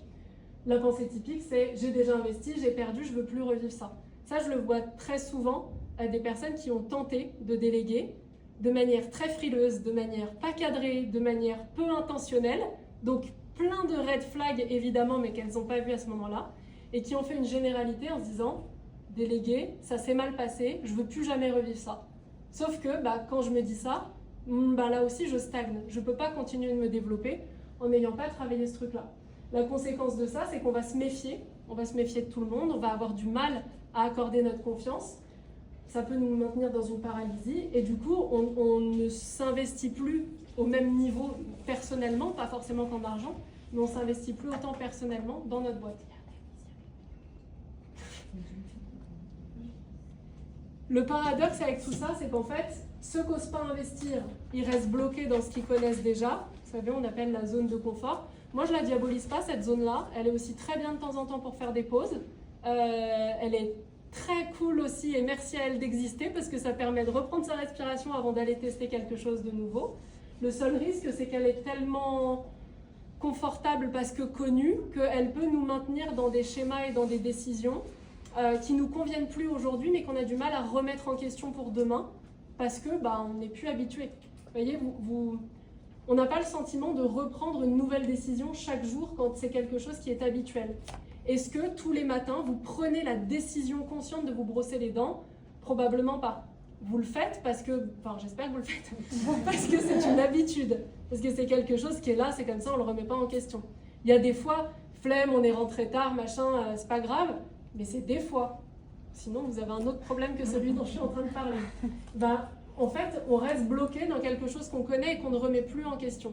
La pensée typique, c'est j'ai déjà investi, j'ai perdu, je ne veux plus revivre ça. Ça, je le vois très souvent à des personnes qui ont tenté de déléguer de manière très frileuse, de manière pas cadrée, de manière peu intentionnelle. Donc plein de red flags évidemment, mais qu'elles n'ont pas vu à ce moment-là, et qui ont fait une généralité en se disant déléguer, ça s'est mal passé, je ne veux plus jamais revivre ça. Sauf que quand je me dis ça, là aussi je stagne. Je ne peux pas continuer de me développer en n'ayant pas travaillé ce truc-là. La conséquence de ça, c'est qu'on va se méfier. On va se méfier de tout le monde, on va avoir du mal à accorder notre confiance. Ça peut nous maintenir dans une paralysie et du coup, on ne s'investit plus au même niveau personnellement, pas forcément qu'en argent, mais on ne s'investit plus autant personnellement dans notre boîte. Le paradoxe avec tout ça, c'est qu'en fait, ceux qui n'osent pas investir, ils restent bloqués dans ce qu'ils connaissent déjà. Vous savez, on appelle la zone de confort. Moi, je ne la diabolise pas, cette zone-là. Elle est aussi très bien de temps en temps pour faire des pauses. Elle est très cool aussi, et merci à elle d'exister, parce que ça permet de reprendre sa respiration avant d'aller tester quelque chose de nouveau. Le seul risque, c'est qu'elle est tellement confortable parce que connue, qu'elle peut nous maintenir dans des schémas et dans des décisions qui ne nous conviennent plus aujourd'hui, mais qu'on a du mal à remettre en question pour demain, parce que on n'est plus habitué. Vous voyez, on n'a pas le sentiment de reprendre une nouvelle décision chaque jour quand c'est quelque chose qui est habituel. Est-ce que tous les matins, vous prenez la décision consciente de vous brosser les dents? Probablement pas. Vous le faites parce que, j'espère que vous le faites, parce que c'est une habitude, parce que c'est quelque chose qui est là, c'est comme ça, on ne le remet pas en question. Il y a des fois, flemme, on est rentré tard, machin, c'est pas grave, mais c'est des fois. sinon vous avez un autre problème que celui dont je suis en train de parler. En fait, on reste bloqué dans quelque chose qu'on connaît et qu'on ne remet plus en question.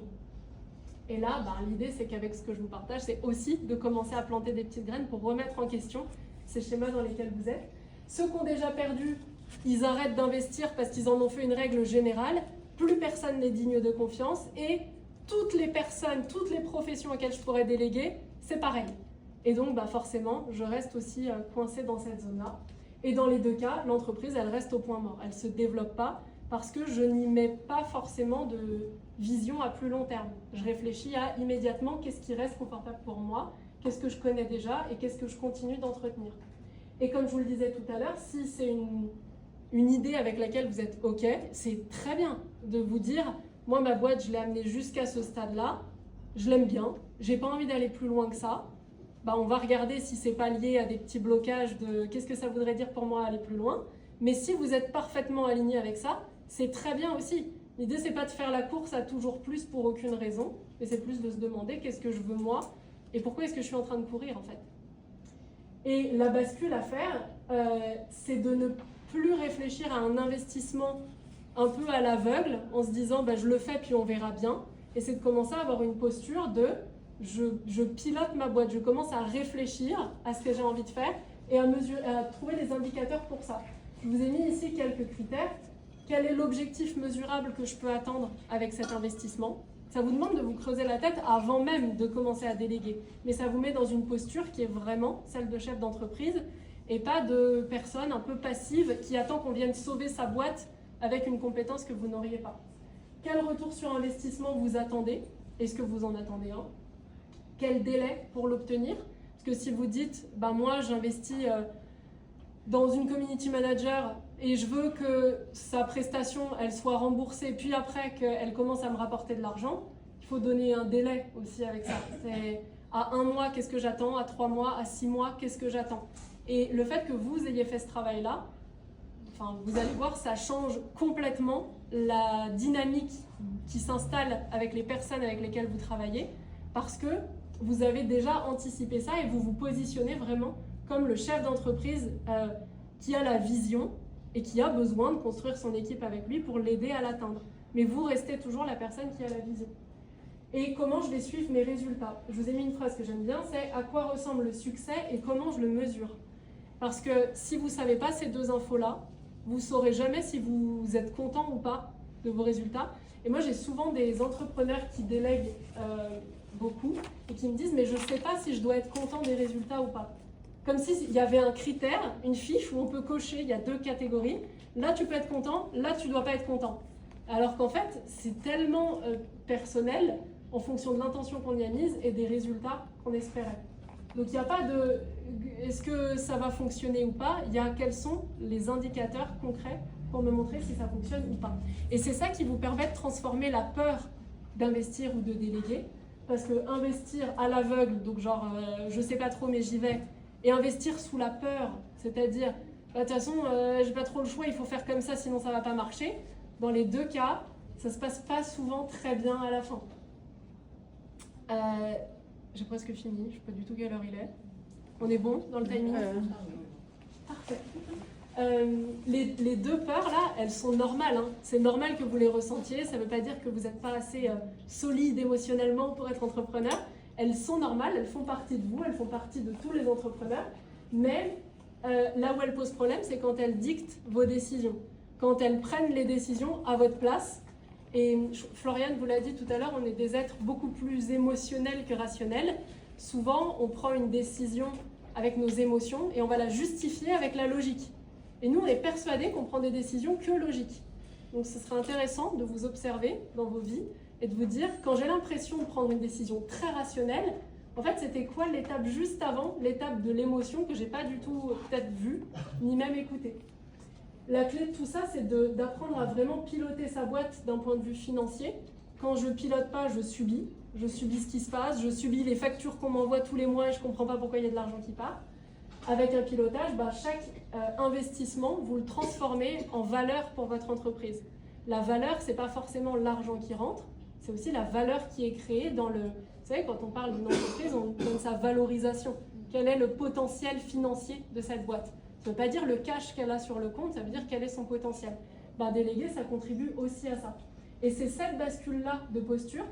Et là, l'idée, c'est qu'avec ce que je vous partage, c'est aussi de commencer à planter des petites graines pour remettre en question ces schémas dans lesquels vous êtes. Ceux qui ont déjà perdu, ils arrêtent d'investir parce qu'ils en ont fait une règle générale. Plus personne n'est digne de confiance. Et toutes les personnes, toutes les professions auxquelles je pourrais déléguer, c'est pareil. Et donc, forcément, je reste aussi coincée dans cette zone-là. Et dans les deux cas, l'entreprise, elle reste au point mort. Elle ne se développe pas parce que je n'y mets pas forcément de vision à plus long terme. Je réfléchis à immédiatement qu'est-ce qui reste confortable pour moi, qu'est-ce que je connais déjà et qu'est-ce que je continue d'entretenir. Et comme je vous le disais tout à l'heure, si c'est une idée avec laquelle vous êtes OK, c'est très bien de vous dire, moi ma boîte, je l'ai amenée jusqu'à ce stade-là, je l'aime bien, j'ai pas envie d'aller plus loin que ça. On va regarder si c'est pas lié à des petits blocages de qu'est-ce que ça voudrait dire pour moi aller plus loin. Mais si vous êtes parfaitement aligné avec ça, c'est très bien aussi. L'idée, c'est pas de faire la course à toujours plus pour aucune raison, mais c'est plus de se demander qu'est-ce que je veux moi et pourquoi est-ce que je suis en train de courir en fait. Et la bascule à faire, c'est de ne plus réfléchir à un investissement un peu à l'aveugle en se disant je le fais puis on verra bien. Et c'est de commencer à avoir une posture de je pilote ma boîte, je commence à réfléchir à ce que j'ai envie de faire et à trouver des indicateurs pour ça. Je vous ai mis ici quelques critères. Quel est l'objectif mesurable que je peux attendre avec cet investissement? Ça vous demande de vous creuser la tête avant même de commencer à déléguer. Mais ça vous met dans une posture qui est vraiment celle de chef d'entreprise et pas de personne un peu passive qui attend qu'on vienne sauver sa boîte avec une compétence que vous n'auriez pas. Quel retour sur investissement vous attendez? Est-ce que vous en attendez un? Quel délai pour l'obtenir? Parce que si vous dites, moi j'investis dans une community manager et je veux que sa prestation elle soit remboursée, puis après qu'elle commence à me rapporter de l'argent, il faut donner un délai aussi avec ça. C'est à 1 mois, qu'est-ce que j'attends? À 3 mois, à 6 mois, qu'est-ce que j'attends? Et le fait que vous ayez fait ce travail-là, vous allez voir, ça change complètement la dynamique qui s'installe avec les personnes avec lesquelles vous travaillez, parce que vous avez déjà anticipé ça et vous vous positionnez vraiment comme le chef d'entreprise qui a la vision et qui a besoin de construire son équipe avec lui pour l'aider à l'atteindre. Mais vous restez toujours la personne qui a la vision. Et comment je vais suivre mes résultats? Je vous ai mis une phrase que j'aime bien, c'est à quoi ressemble le succès et comment je le mesure. Parce que si vous ne savez pas ces deux infos-là, vous ne saurez jamais si vous êtes content ou pas de vos résultats. Et moi, j'ai souvent des entrepreneurs qui délèguent beaucoup et qui me disent « mais je ne sais pas si je dois être content des résultats ou pas ». Comme s'il y avait un critère, une fiche où on peut cocher, il y a 2 catégories. Là, tu peux être content, là, tu ne dois pas être content. Alors qu'en fait, c'est tellement personnel en fonction de l'intention qu'on y a mise et des résultats qu'on espérait. Donc, il n'y a pas de « est-ce que ça va fonctionner ou pas ?» Il y a quels sont les indicateurs concrets pour me montrer si ça fonctionne ou pas. Et c'est ça qui vous permet de transformer la peur d'investir ou de déléguer. Parce que investir à l'aveugle, donc genre je sais pas trop mais j'y vais, et investir sous la peur, c'est-à-dire de toute façon j'ai pas trop le choix, il faut faire comme ça sinon ça va pas marcher. Dans les deux cas, ça se passe pas souvent très bien à la fin. J'ai presque fini, je sais pas du tout quelle heure il est. On est bon dans le timing? Parfait. Les deux peurs là, elles sont normales. Hein. C'est normal que vous les ressentiez. Ça ne veut pas dire que vous n'êtes pas assez solide émotionnellement pour être entrepreneur. Elles sont normales, elles font partie de vous, elles font partie de tous les entrepreneurs. Mais là où elles posent problème, c'est quand elles dictent vos décisions, quand elles prennent les décisions à votre place. Et Floriane vous l'a dit tout à l'heure, on est des êtres beaucoup plus émotionnels que rationnels. Souvent, on prend une décision avec nos émotions et on va la justifier avec la logique. Et nous, on est persuadés qu'on prend des décisions que logiques. Donc, ce serait intéressant de vous observer dans vos vies et de vous dire, quand j'ai l'impression de prendre une décision très rationnelle, en fait, c'était quoi l'étape juste avant, l'étape de l'émotion que j'ai pas du tout peut-être vue, ni même écoutée. La clé de tout ça, c'est d'apprendre à vraiment piloter sa boîte d'un point de vue financier. Quand je pilote pas, je subis ce qui se passe, je subis les factures qu'on m'envoie tous les mois et je comprends pas pourquoi il y a de l'argent qui part. Avec un pilotage, chaque investissement, vous le transformez en valeur pour votre entreprise. La valeur, ce n'est pas forcément l'argent qui rentre, c'est aussi la valeur qui est créée dans le... Vous savez, quand on parle d'une entreprise, on donne sa valorisation. Quel est le potentiel financier de cette boîte? Ça ne veut pas dire le cash qu'elle a sur le compte, ça veut dire quel est son potentiel. Déléguer, ça contribue aussi à ça. Et c'est cette bascule-là de posture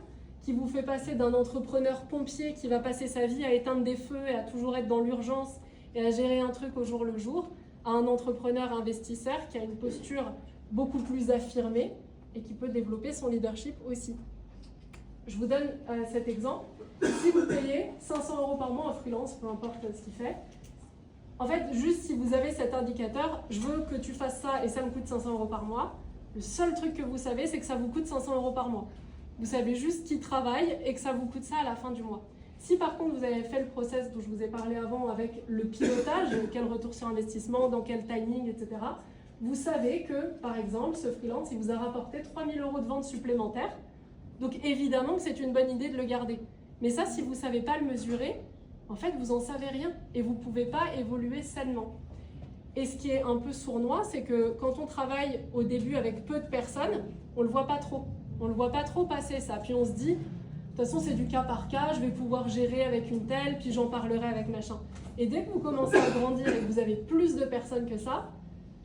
qui vous fait passer d'un entrepreneur pompier qui va passer sa vie à éteindre des feux et à toujours être dans l'urgence et à gérer un truc au jour le jour, à un entrepreneur investisseur qui a une posture beaucoup plus affirmée et qui peut développer son leadership aussi. Je vous donne cet exemple. Si vous payez 500 € par mois en freelance, peu importe ce qu'il fait, en fait, juste si vous avez cet indicateur, je veux que tu fasses ça et ça me coûte 500 € par mois, le seul truc que vous savez, c'est que ça vous coûte 500 € par mois. Vous savez juste qui travaille et que ça vous coûte ça à la fin du mois. Si par contre vous avez fait le process dont je vous ai parlé avant avec le pilotage, quel retour sur investissement, dans quel timing, etc., vous savez que, par exemple, ce freelance, il vous a rapporté 3000 € de ventes supplémentaires. Donc évidemment que c'est une bonne idée de le garder. Mais ça, si vous ne savez pas le mesurer, en fait, vous n'en savez rien et vous ne pouvez pas évoluer sainement. Et ce qui est un peu sournois, c'est que quand on travaille au début avec peu de personnes, on ne le voit pas trop. On ne le voit pas trop passer ça. Puis on se dit, de toute façon, c'est du cas par cas, je vais pouvoir gérer avec une telle, puis j'en parlerai avec machin. Et dès que vous commencez à grandir et que vous avez plus de personnes que ça,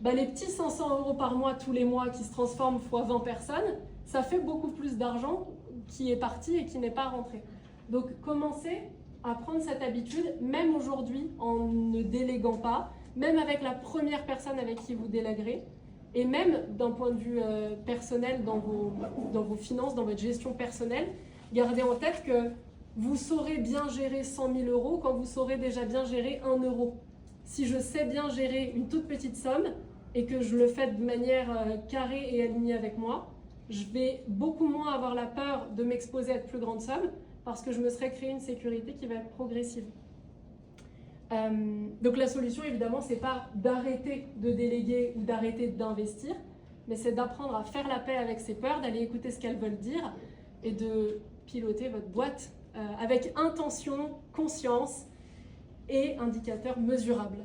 les petits 500 € par mois tous les mois qui se transforment fois 20 personnes, ça fait beaucoup plus d'argent qui est parti et qui n'est pas rentré. Donc commencez à prendre cette habitude, même aujourd'hui, en ne déléguant pas, même avec la première personne avec qui vous déléguerez, et même d'un point de vue personnel, dans vos finances, dans votre gestion personnelle, gardez en tête que vous saurez bien gérer 100 000 € quand vous saurez déjà bien gérer 1 €. Si je sais bien gérer une toute petite somme et que je le fais de manière carrée et alignée avec moi, je vais beaucoup moins avoir la peur de m'exposer à de plus grandes sommes parce que je me serai créé une sécurité qui va être progressive. Donc la solution, évidemment, ce n'est pas d'arrêter de déléguer ou d'arrêter d'investir, mais c'est d'apprendre à faire la paix avec ses peurs, d'aller écouter ce qu'elles veulent dire et de piloter votre boîte avec intention, conscience et indicateurs mesurables.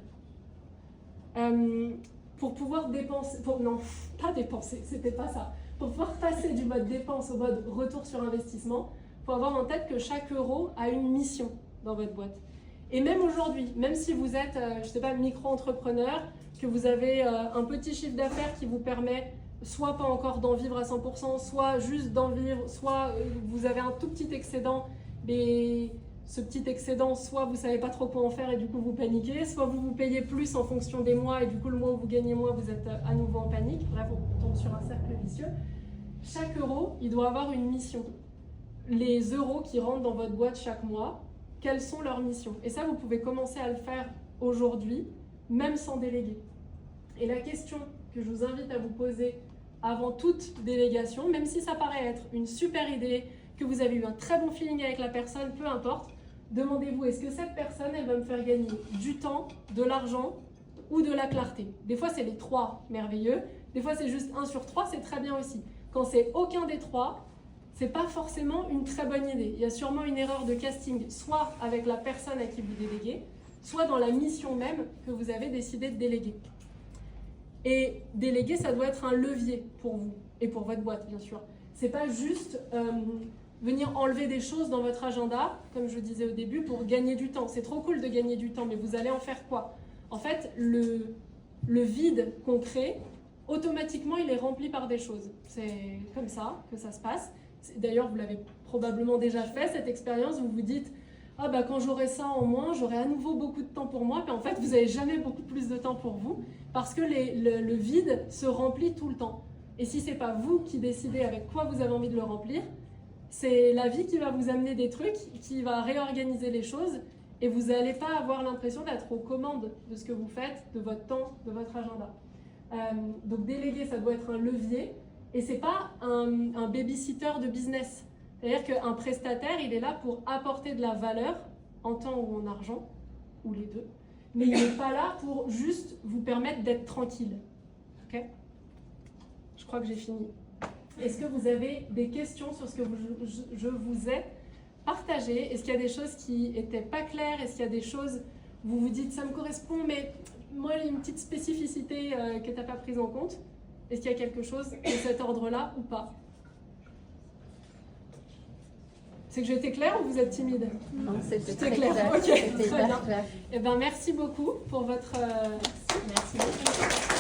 Pour pouvoir dépenser, non, pas dépenser, c'était pas ça. Pour pouvoir passer du mode dépense au mode retour sur investissement, il faut avoir en tête que chaque euro a une mission dans votre boîte. Et même aujourd'hui, même si vous êtes, je ne sais pas, micro-entrepreneur, que vous avez un petit chiffre d'affaires qui vous permet soit pas encore d'en vivre à 100%, soit juste d'en vivre, soit vous avez un tout petit excédent, mais ce petit excédent, soit vous ne savez pas trop quoi en faire et du coup vous paniquez, soit vous vous payez plus en fonction des mois et du coup le mois où vous gagnez moins, vous êtes à nouveau en panique. Bref, on tombe sur un cercle vicieux. Chaque euro, il doit avoir une mission. Les euros qui rentrent dans votre boîte chaque mois, quelles sont leurs missions? Et ça, vous pouvez commencer à le faire aujourd'hui, même sans déléguer. Et la question que je vous invite à vous poser avant toute délégation, même si ça paraît être une super idée, que vous avez eu un très bon feeling avec la personne, peu importe, demandez-vous, est-ce que cette personne, elle va me faire gagner du temps, de l'argent ou de la clarté? Des fois, c'est les trois merveilleux. Des fois, c'est juste 1 sur 3, c'est très bien aussi. Quand c'est aucun des trois, c'est pas forcément une très bonne idée. Il y a sûrement une erreur de casting, soit avec la personne à qui vous déléguez, soit dans la mission même que vous avez décidé de déléguer. Et déléguer, ça doit être un levier pour vous et pour votre boîte, bien sûr. C'est pas juste venir enlever des choses dans votre agenda, comme je disais au début, pour gagner du temps. C'est trop cool de gagner du temps, mais vous allez en faire quoi? En fait, le vide qu'on crée, automatiquement, il est rempli par des choses. C'est comme ça que ça se passe. D'ailleurs, vous l'avez probablement déjà fait, cette expérience, vous vous dites « Ah bah quand j'aurai ça en moins, j'aurai à nouveau beaucoup de temps pour moi », puis en fait, vous n'avez jamais beaucoup plus de temps pour vous, parce que le vide se remplit tout le temps. Et si ce n'est pas vous qui décidez avec quoi vous avez envie de le remplir, c'est la vie qui va vous amener des trucs, qui va réorganiser les choses, et vous n'allez pas avoir l'impression d'être aux commandes de ce que vous faites, de votre temps, de votre agenda. Donc déléguer, ça doit être un levier, et ce n'est pas un babysitter de business. C'est-à-dire qu'un prestataire, il est là pour apporter de la valeur, en temps ou en argent, ou les deux, mais il n'est pas là pour juste vous permettre d'être tranquille. Ok ? Je crois que j'ai fini. Est-ce que vous avez des questions sur ce que je vous ai partagé? Est-ce qu'il y a des choses qui n'étaient pas claires? Est-ce qu'il y a des choses, vous vous dites, ça me correspond, mais moi, il y a une petite spécificité que tu n'as pas prise en compte? Est-ce qu'il y a quelque chose de cet ordre-là ou pas? C'est que j'étais claire ou vous êtes timide? Non, c'était C'était très clair. clair. Ok, C'était très bien. hyper clair. Eh ben, merci beaucoup pour votre... Merci beaucoup.